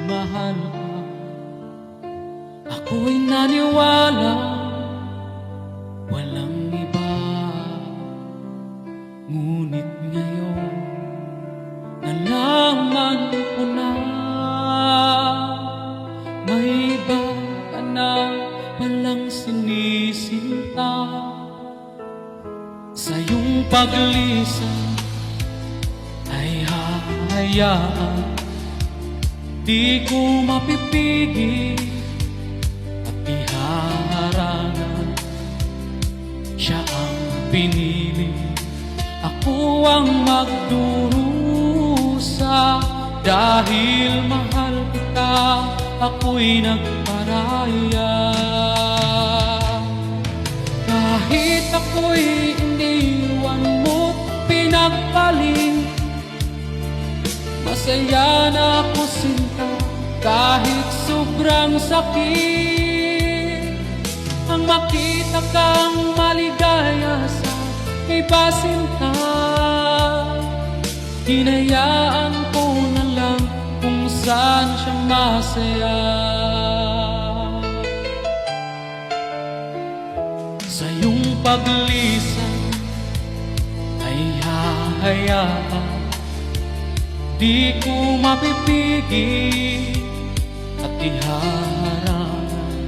mahal ka. Ako'y naniwala walang iba. Ngunit ngayon nalaman ko na may iba ka na palang sinisinta. Sa iyong paglisan ay hahayaan, di ko mapipigil at ihaharangan. Siya ang pinili, ako ang magdurusa. Dahil mahal kita, ako'y nagparaya. Kahit ako'y iniwan mo, pinagpaling, masaya na ako sinta. Kahit sobrang sakit, ang makita kang maligaya sa iba sinta. Hinayaan ko na lang kung saan siya masaya. Sa iyong paglisan ay hahayaan, di ko mapipigil at ihaharangan.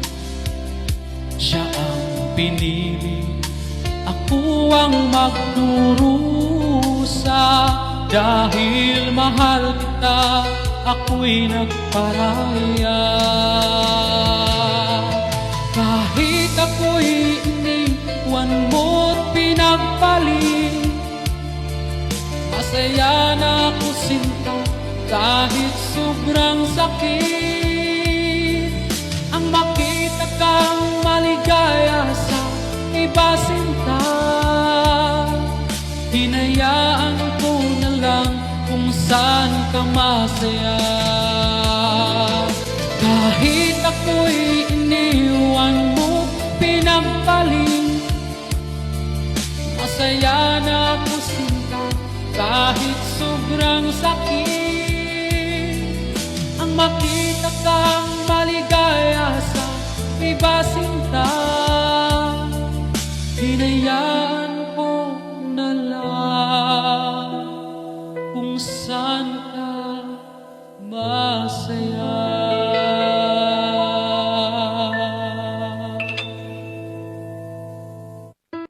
Siya ang pinili, ako ang magdurusa. Dahil mahal kita, ako'y nagparaya. Kahit ako'y iniwan mo't pinagpaling, masaya na ako sinta. Kahit sobrang sakit, ang makita kang maligaya sa iba sinta. Hinayaan ko na lang kung saan ka masaya. Kahit ako'y iniwan mo, pinagpaling, masaya na ako sinta. Kahit sobrang sakit, ang makita kang maligaya sa iba sinta.